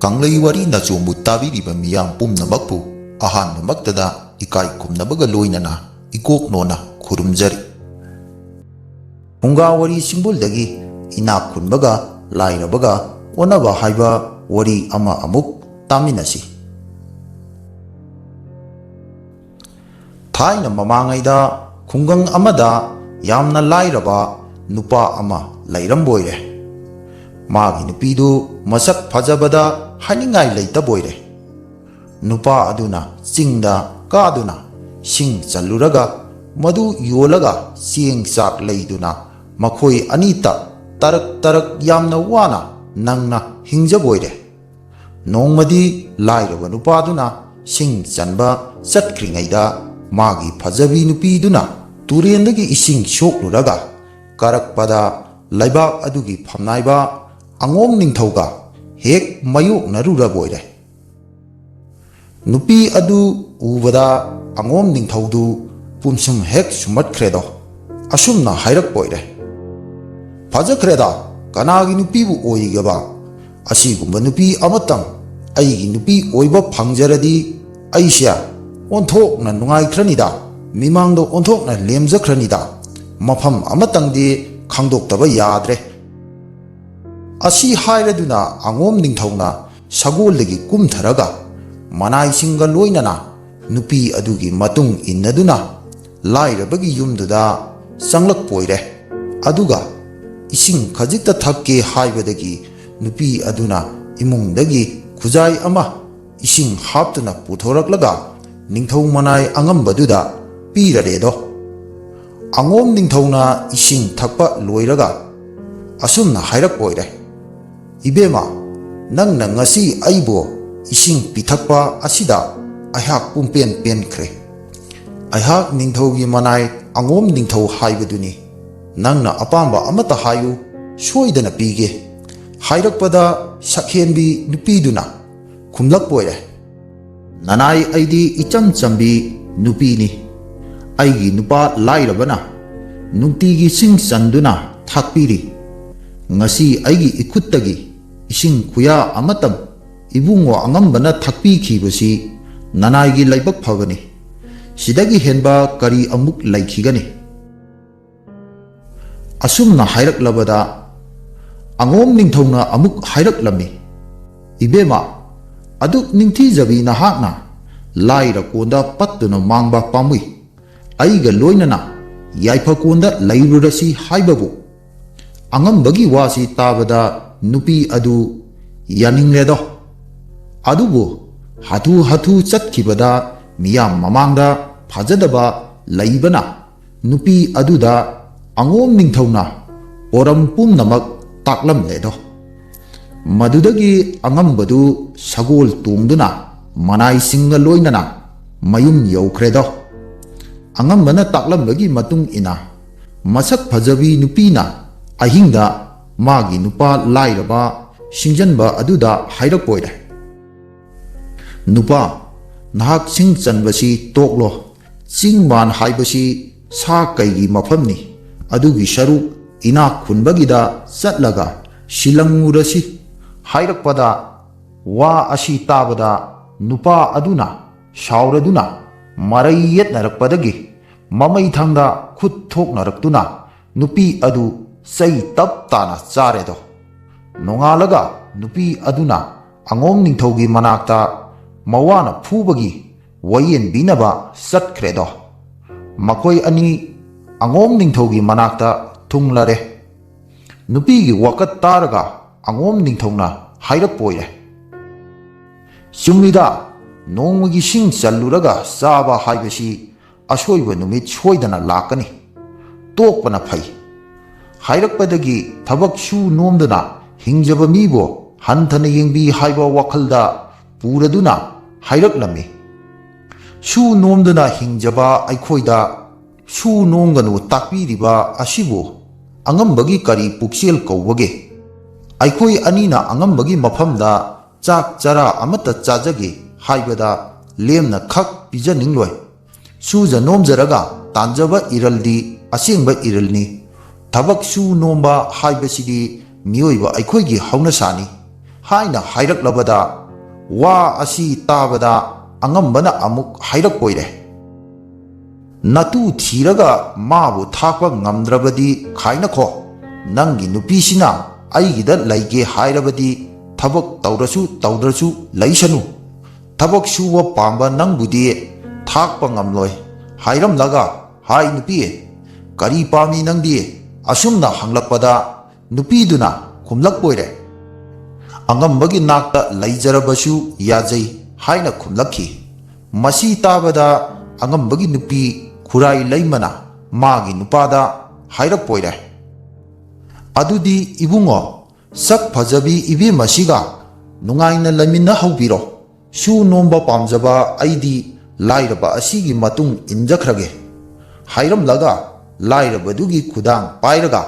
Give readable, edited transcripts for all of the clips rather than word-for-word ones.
Kanglai wari na chombu tabiriba miyam pumnamakpu ahanmamaktada ikai kumnabaga loinana ikok nona khurumjari. Punga wari simbuldagi inak khunbaga lairabaga onaba haiba wari ama amuk taminasi. Thaina mamangaida khungang amada yamna lairaba nupa ama lairamboire. Magi nupidu masak phajabada haningai leitaboire. Nupa aduna chingda kaduna sing chaluraga madu yolaga sieng sak leiduna makhoi anita tarak yamna wana nangna hingjaboire. Nongmadi lairaba nupaduna sing chanba chatkringaida magi phajabi nupiduna turendagi ising sokluraga karakpada laibak adugi phamnaiba angom ningthauga hek mayok narura boire. Nupi adu ubada angom ningthaudu pumsum hek sumat kredo asumna hairak boire. Phaja kreda kanagi nupi bu oigaba asigumba nupi amatang aigi nupi oiba phangjaradi aisya onthokna nungai khranida mimangdo onthokna lemja khranida mafam amatangdi khangdoktaba yadre. Asi hairaduna angom ningthauna sagoldagi kumtharaga manai singa loinana nupi adugi matung innaduna lairabagi yumduda sanglak poire. Aduga ising khajikta thakke haibadagi nupi aduna imungdagi khujai ama ising haptuna puthoraklaga ningthau manai angambaduda piraredo. Angom ningthauna ising thakpa loiraga asumna hairak poire. Ibema nangna ngasi aibo ising pithakpa asida aihak pumpen penkre. Aihak ningthaugi manai angom ningthau haibaduni nangna apamba amata hayu soidana pige. Hairakpada sakhenbi nupiduna khumlak poire. Nanai aidi icham chambi nupini aigi nupa lairabana nungtigi sing chanduna thakpiri. Ngasi aigi ikuttagi ising kuya amatam ibungo angambana thakpi khibasi nanaigi laibak phagani sidagi henba kari amuk laikhigani. Asumna hairak labada angom ningthauna amuk hairak lami. Ibema aduk ningthi jabi nahakna laira konda pattuna mangba pamui aiga loinana yaifa konda lairurasi haibabu angambagi wasi tabada nupi adu yaningredo. Adubu hatu chatkibada miyam mamangda phajadaba laibana nupi aduda angom ningthauna oram pumnamak taklamledo. Madudagi angambadu sagol tungduna manai singa loinana mayum yaukredo. Angambana taklambagi matung ina masak phajabi nupina ahingda magi nupa lairaba singjanba aduda hairak poire. Nupa nahak sing chanbasi toklo chingman haibasi sa kaigi mafamni adugi saruk ina khunbagida chatlaga silangurasi hairakpada wa asi tabada nupa aduna shauraduna marai yetnarakpadagi mamai thangda khut thoknaraktuna nupi adu sei tap tana charedo. Nongalaga nupi aduna angom ningthaugi manakta mawana phubagi wayen binaba chatkredo. Makoi ani angom ningthaugi manakta thunglare. Nupigi wakat taraga angom ningthauna hairak poire. Sumida nongmagi sing chaluraga chaba haibasi asoiba numit soidana lakani tokpana phai. Hairakpadagi thabak su nomduna hingjaba mibo hanthana yengbi haiba wakhalda puraduna hairaklammi. Su nomduna hingjaba aikhoida su nomganu takpiriba asibu angambagi kari puksel kawbage. Aikhoi anina angambagi mafamda chak chara amata chajage haibada lemna khak pijaningloi. Suja nomjaraga tanjaba iraldi asengba iralni. Thabak su nomba haibasidi mioiba aikhoigi hauna sani haina hairaklabada wa asi tabada angambana amuk hairakpoire natu thiraga mabu thakpa ngamdrabadi khaina kho nangi nupisina aigida laige hairabadi thabak tawrasu tawdrasu laisanu thabak suwa pamba nangbudi thakpa ngamloi hairam laga hai nupi kari pami nangdi asumna hanglakpada nupi duna khumlak poire angambagi nakta laijarabasu yajai haina khumlakhi masi tabada angambagi nupi khurai laimana magi nupada hairak poire adudi ibungo sak phajabi ibi masiga nungaina lamina haubiro su nomba pamjaba aidi lairaba asigi matung injakhrage hairam laga lairabadugi khudang pairaga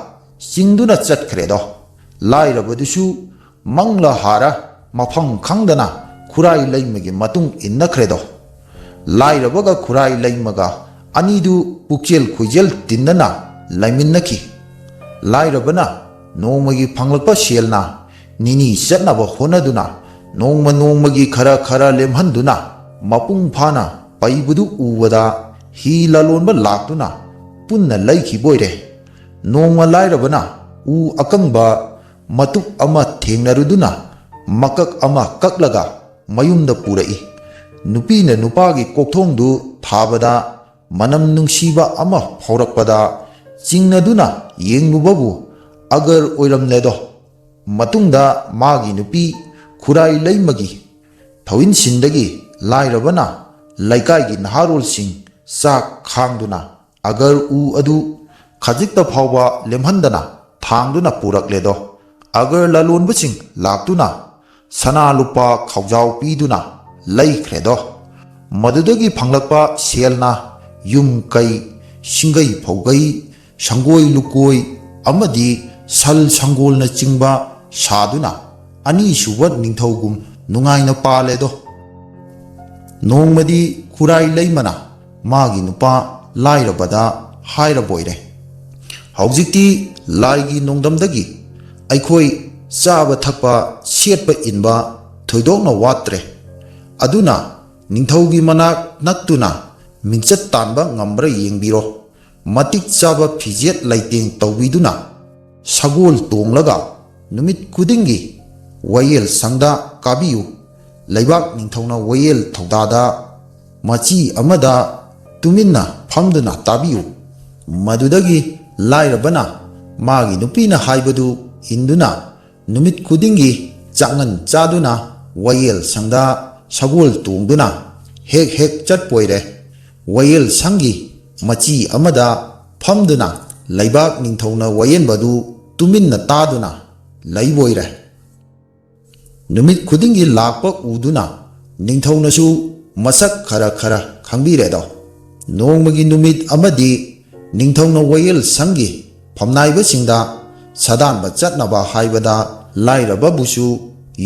singduna chatkhredo lairabadusu mangla hara mafam khangdana khurai laimagi matung innakhredo lairabaga khurai laimaga anidu pukchel khujel tinnana laiminaki lairabana nongmagi phanglakpa selna nini chatnaba honaduna nongmagi khara khara lemhanduna mapung phana paibudu ubada hi lalonba laktuna punna laiki boire nongma lairabana u akangba matuk ama thengnaruduna makak ama kaklaga mayumda purai nupina nupagi kokthongdu thabada manam nungsiba ama phaurakpada chingnaduna yenglubabu agar oiramledo matungda magi nupi khurai laimagi thawin sindagi lairabana laikai naharol sing sak khangduna agar u adu khajikta phawba lemhandana thangduna purakledo agar lalonba sing laktuna sana lupa khawjau piduna laikhredo madudagi phanglakpa selna yum kai singai phaugai sangoi lukoi amadi sal sangolna chingba saduna ani subat ningthogum nungaina paledo nongmadi khurai laimana magi nupa lairabada hairaboire haujikti laigi nongdamdagi aikhoi chaba thakpa setpa inba thoidokna watre aduna ningthogi manak naktuna mingchat tanba ngambra yengbiro matik chaba phijet laiteng tawbiduna sagol tonglaga numit kudingi wayel sangda kabiyu laibak ningthongna wayel thogdada machi amada tuminna phamduna tabiyu madudagi lairabana magi nupina haibadu induna numit kudingi changan chaduna wayel sangda sagol tongduna hek hek chatpoire wayel sangi machi amada phamduna laibak ningthongna wayen badu tuminna taduna laiboire numit khudingi lakpa uduna ningthongna su masak khara khara khangbiredo nongmagi numit amadi ningthongna wayel sangi phamnaiba singda sadanba chatnaba haibada lairaba busu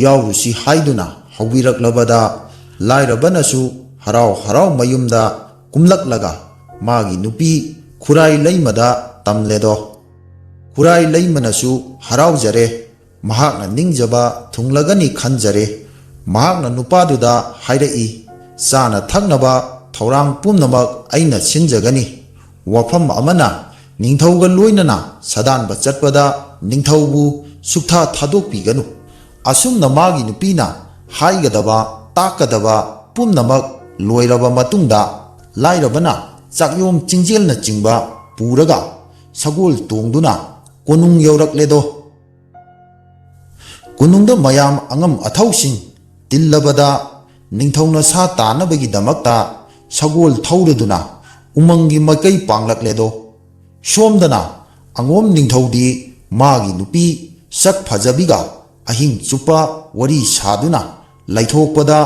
yawrusi haiduna hawbiraklabada lairabanasu harau harau mayumda kumlaklaga magi nupi khurai laimada tamledo khurai laimanasu harau jare mahakna ningjaba thunglagani khanjare mahakna nupaduda hairai chana thaknaba thorang pumnamak aina sinjagani wafam amana ningthauga loinana sadanba chatpada ningthaubu suktha thadokpiganu asumna magi nupina haigadaba takadaba pumnamak loiraba matungda lairabana chakyom chingjelna chingba puraga sagol tongduna konung yaurakledo konungda mayam angam athausing tillabada ningthongna sa tanabagi damakta sagol thauraduna umangi makai panglakledo somdana angom ningthodi magi nupi sak phajabiga ahing chupa wari saduna laithokpada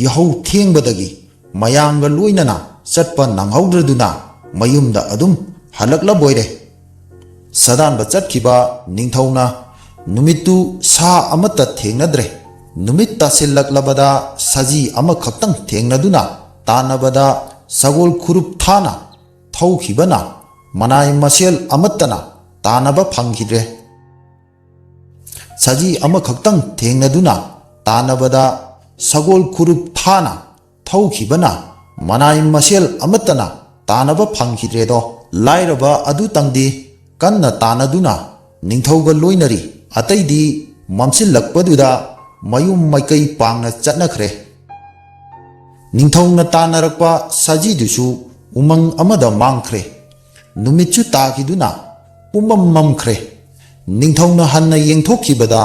yahau thengbadagi mayanga loinana chatpa nanghaudraduna mayumda adum halakla boire sadanba chatkhiba ningthona numittu sa amata thengnadre numit tasillaklabada saji ama khaktang thengnaduna tanabada sagol khurup thana thaukhibana manai masel amattana tanaba phangkhidre ꯁꯖꯤ ꯑꯃꯈꯛꯇꯪ ꯊꯦꯡꯅꯗꯨꯅ ꯇꯥꯟꯅꯕꯗ ꯁꯒꯣꯜ ꯈꯨꯔꯨꯞ ꯊꯥꯅ ꯊꯧꯈꯤꯕꯅ ꯃꯅꯥꯏ ꯃꯁꯦꯜ ꯑꯃꯠꯇꯅ ꯇꯥꯟꯅꯕ ꯐꯪꯈꯤꯗ꯭ꯔꯦꯗꯣ ꯂꯥꯏꯔꯕ ꯑꯗꯨꯇꯪꯗꯤ ꯀꯟꯅ ꯇꯥꯟꯅꯗꯨꯅ ꯅꯤꯡꯊꯧꯒ ꯂꯣꯏꯅꯔꯤ ꯑꯇꯩꯗꯤ ꯃꯝꯁꯤꯜꯂꯛꯄꯗꯨꯗ ꯃꯌꯨꯝ ꯃꯥꯏꯀꯩ ꯄꯥꯡꯅ ꯆꯠꯅꯈ꯭ꯔꯦ ꯅꯤꯡꯊꯧꯅ ꯇꯥꯟꯅꯔꯛꯄ ꯁꯖꯤꯗꯨꯁꯨ ꯎꯃꯪ ꯑꯃꯗ ꯃꯥꯡꯈ꯭ꯔꯦ ꯅꯨꯃꯤꯠꯁꯨ ꯇꯥꯈꯤꯗꯨꯅ ꯄꯨꯝꯃꯝ ꯃꯝꯈ꯭ꯔꯦ ꯅꯤꯡꯊꯧꯅ ꯍꯟꯅ ꯌꯦꯡꯊꯣꯛꯈꯤꯕꯗ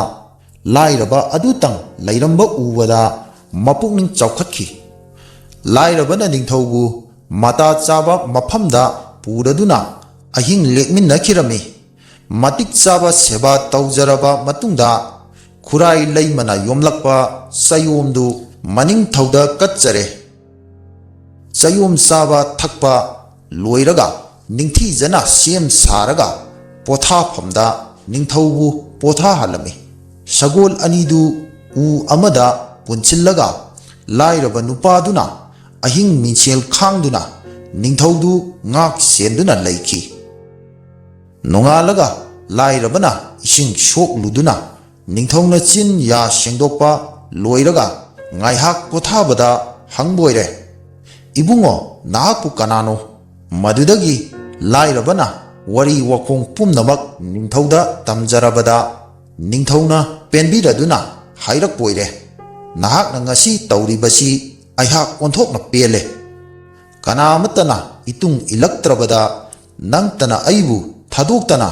ꯂꯥꯏꯔꯕ ꯑꯗꯨꯇꯪ ꯂꯩꯔꯝꯕ ꯎꯕꯗ ꯃꯄꯨꯛꯅꯤꯡ ꯆꯥꯎꯈꯠꯈꯤ ꯂꯥꯏꯔꯕꯅ ꯅꯤꯡꯊꯧꯕу ꯃꯇꯥ ꯆꯥꯕ ꯃꯐꯝꯗ ꯄꯨꯔꯗꯨꯅ ꯑꯍꯤꯡ ꯂꯦꯛꯃꯤꯟꯅꯈꯤꯔꯝꯃꯤ ꯃꯇꯤꯛ ꯆꯥꯕ ꯁꯦꯕꯥ ꯇꯧꯖꯔꯕ ꯃꯇꯨꯡꯗ ꯈꯨꯔꯥꯏ ꯂꯩꯃꯅ ꯌꯣꯝꯂꯛꯄ ꯆꯌꯣꯝꯗꯨ ꯃꯅꯤꯡꯊꯧꯗ ꯀꯠꯆꯔꯦ ꯆꯌꯣꯝ ꯆꯥꯕ ꯊꯛꯄ ꯂꯣꯏꯔꯒ ꯅꯤꯡꯊꯤꯖꯅ ꯁꯦꯝ ꯁꯥꯔꯒ ꯄꯣꯊꯥꯐꯝꯗ ꯅꯤꯡꯊꯧꯕꯨ ꯄꯣꯊꯥꯍꯜꯂꯝꯃꯤ ꯁꯒꯣꯜ ꯑꯅꯤꯗꯨ ꯎ ꯑꯃꯗ ꯄꯨꯟꯁꯤꯜꯂꯒ ꯂꯥꯏꯔꯕ ꯅꯨꯄꯥꯗꯨꯅ ꯑꯍꯤꯡ ꯃꯤꯡꯁꯦꯜ ꯈꯥꯡꯗꯨꯅ ꯅꯤꯡꯊꯧꯗꯨ ꯉꯥꯛ ꯁꯦꯟꯗꯨꯅ ꯂꯩꯈꯤ ꯅꯣꯡꯉꯥꯜꯂꯒ ꯂꯥꯏꯔꯕꯅ ꯏꯁꯤꯡ ꯁꯣꯛꯂꯨꯗꯨꯅ ꯅꯤꯡꯊꯧꯅ ꯆꯤꯟ ꯌꯥ ꯁꯦꯡꯗꯣꯛꯄ ꯂꯣꯏꯔꯒ ꯉꯥꯏꯍꯥꯛ ꯄꯣꯊꯥꯕꯗ ꯍꯪꯕꯣꯏꯔꯦ ꯏꯕꯨꯡꯉꯣ ꯅꯍꯥꯛꯄꯨ ꯀꯅꯥꯅꯣ ꯃꯗꯨꯗꯒꯤ ꯂꯥꯏꯔꯕꯅ ꯋꯥꯔꯤ ꯋꯥꯈꯣꯡ ꯄꯨꯝꯅꯃꯛ ꯅꯤꯡꯊꯧꯗ ꯇꯝꯖꯔꯕꯗ ꯅꯤꯡꯊꯧꯅ ꯄꯦꯟꯕꯤꯔꯗꯨꯅ ꯍꯥꯏꯔꯛꯄꯣꯏꯔꯦ ꯅꯍꯥꯛꯅ ꯉꯁꯤ ꯇꯧꯔꯤꯕꯁꯤ ꯑꯩꯍꯥꯛ ꯑꯣꯟꯊꯣꯛꯅ ꯄꯦꯜꯂꯦ ꯀꯅꯥꯃꯠꯇꯅ ꯏꯇꯨꯡ ꯏꯜꯂꯛꯇ꯭ꯔꯕꯗ ꯅꯪꯇꯅ ꯑꯩꯕꯨ ꯊꯥꯗꯣꯛꯇꯅ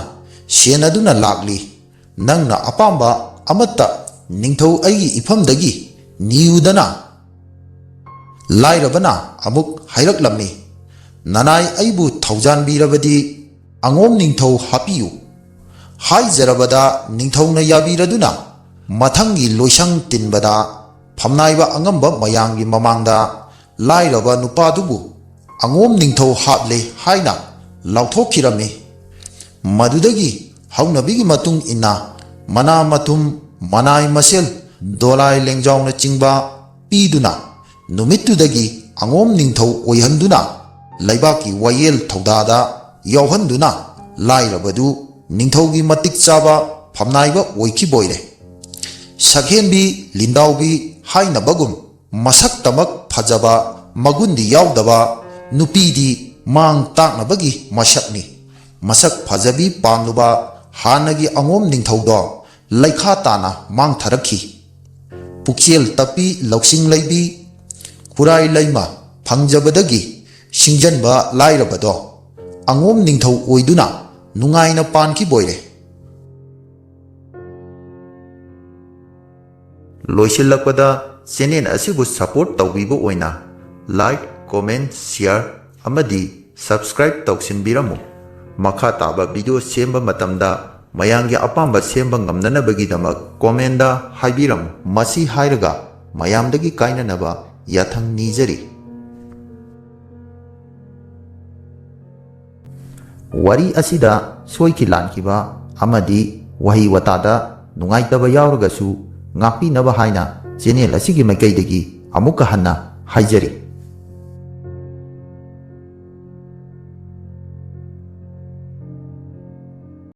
ꯁꯦꯟꯅꯗꯨꯅ ꯂꯥꯛꯂꯤ ꯅꯪꯅ ꯑꯄꯥꯝꯕ ꯑꯃꯠꯇ ꯅꯤꯡꯊꯧ ꯑꯩꯒꯤ ꯏꯐꯝꯗꯒꯤ ꯅꯤꯌꯨꯗꯅ ꯂꯥꯏꯔꯕꯅ ꯑꯃꯨꯛ ꯍꯥꯏꯔꯛꯂꯝꯃꯤ ꯅꯅꯥꯏ ꯑꯩꯕꯨ ꯊꯧꯖꯥꯟꯕꯤꯔꯕꯗꯤ ꯑꯉꯣꯝ ꯅꯤꯡꯊꯧ ꯍꯥꯞꯄꯤꯌꯨ ꯍꯥꯏꯖꯔꯕꯗ ꯅꯤꯡꯊꯧꯅ ꯌꯥꯕꯤꯔꯗꯨꯅ ꯃꯊꯪꯒꯤ ꯂꯣꯏꯁꯪ ꯇꯤꯟꯕꯗ ꯐꯝꯅꯥꯏꯕ ꯑꯉꯝꯕ ꯃꯌꯥꯝꯒꯤ ꯃꯃꯥꯡꯗ ꯂꯥꯏꯔꯕ ꯅꯨꯄꯥꯗꯨꯕꯨ ꯑꯉꯣꯝ ꯅꯤꯡꯊꯧ ꯍꯥꯞꯂꯦ ꯍꯥꯏꯅ ꯂꯥꯎꯊꯣꯛꯈꯤꯔꯝꯃꯤ ꯃꯗꯨꯗꯒꯤ ꯍꯧꯅꯕꯤꯒꯤ ꯃꯇꯨꯡ ꯏꯟꯅ ꯃꯅꯥ ꯃꯊꯨꯝ ꯃꯅꯥꯏ ꯃꯁꯦꯜ ꯗꯣꯂꯥꯏ ꯂꯦꯡꯖꯥꯎꯅ ꯆꯤꯡꯕ ꯄꯤꯗꯨꯅ ꯅꯨꯃꯤꯠꯇꯨꯗꯒꯤ ꯑꯉꯣꯝ ꯅꯤꯡꯊꯧ ꯑꯣꯏꯍꯟꯗꯨꯅ ꯂꯩꯕꯥꯛꯀꯤ ꯋꯥꯌꯦꯜ ꯊꯧꯗꯥꯗ ꯌꯥꯎꯍꯟꯗꯨꯅ ꯂꯥꯏꯔꯕꯗꯨ ꯅꯤꯡꯊꯧꯒꯤ ꯃꯇꯤꯛ ꯆꯥꯕ ꯐꯝꯅꯥꯏꯕ ꯑꯣꯏꯈꯤꯕꯣꯏꯔꯦ ꯁꯛꯍꯦꯟꯕꯤ ꯂꯤꯟꯗꯥꯎꯕꯤ ꯍꯥꯏꯅꯕꯒꯨꯝ ꯃꯁꯛꯇꯃꯛ ꯐꯖꯕ ꯃꯒꯨꯟꯗꯤ ꯌꯥꯎꯗꯕ ꯅꯨꯄꯤꯗꯤ ꯃꯥꯡ ꯇꯥꯛꯅꯕꯒꯤ ꯃꯁꯛꯅꯤ ꯃꯁꯛ ꯐꯖꯕꯤ ꯄꯥꯝꯂꯨꯕ ꯍꯥꯟꯅꯒꯤ ꯑꯉꯣꯝ ꯅꯤꯡꯊꯧꯗꯣ ꯂꯩꯈꯥ ꯇꯥꯅ ꯃꯥꯡꯊꯔꯛꯈꯤ ꯄꯨꯛꯆꯦꯜ ꯇꯞꯄꯤ ꯂꯧꯁꯤꯡ ꯂꯩꯕꯤ ꯈꯨꯔꯥꯏ ꯂꯩꯃ ꯐꯪꯖꯕꯗꯒꯤ ꯁꯤꯡꯖꯟꯕ ꯂꯥꯏꯔꯕꯗꯣ ꯑꯉꯣꯝ ꯅꯤꯡꯊꯧ ꯑꯣꯏꯗꯨꯅ ꯅꯨꯡꯉꯥꯏꯅ ꯄꯥꯟꯈꯤꯕꯣꯏꯔꯦ ꯂꯣꯏꯁꯤꯜꯂꯛꯄꯗ ꯆꯦꯅꯦꯜ ꯑꯁꯤꯕꯨ ꯁꯄꯣꯔꯠ ꯇꯧꯕꯤꯕ ꯑꯣꯏꯅ ꯂꯥꯏꯛ ꯀꯣꯃꯦꯟ ꯁꯤꯌꯔ ꯑꯃꯗꯤ ꯁꯕꯁꯀ꯭ꯔꯥꯏꯕ ꯇꯧꯁꯤꯟꯕꯤꯔꯝꯃꯨ ꯃꯈꯥ ꯇꯥꯕ ꯚꯤꯗꯤꯑꯣ ꯁꯦꯝꯕ ꯃꯇꯝꯗ ꯃꯌꯥꯝꯒꯤ ꯑꯄꯥꯝꯕ ꯁꯦꯝꯕ ꯉꯝꯅꯅꯕꯒꯤꯗꯃꯛ ꯀꯣꯃꯦꯟꯗ ꯍꯥꯏꯕꯤꯔꯝꯃꯨ ꯃꯁꯤ ꯍꯥꯏꯔꯒ ꯃꯌꯥꯝꯗꯒꯤ ꯀꯥꯏꯅꯅꯕ ꯌꯥꯊꯪ ꯅꯤꯖꯔꯤ ꯋꯥꯔꯤ ꯑꯁꯤꯗ ꯁꯣꯏꯈꯤ ꯂꯥꯟꯈꯤꯕ ꯑꯃꯗꯤ ꯋꯥꯍꯩ ꯋꯥꯇꯥꯗ ꯅꯨꯡꯉꯥꯏꯇꯕ ꯌꯥꯎꯔꯒꯁꯨ ꯉꯥꯛꯄꯤꯅꯕ ꯍꯥꯏꯅ ꯆꯦꯅꯦꯜ ꯑꯁꯤꯒꯤ ꯃꯥꯏꯀꯩꯗꯒꯤ ꯑꯃꯨꯛꯀ ꯍꯟꯅ ꯍꯥꯏꯖꯔꯤ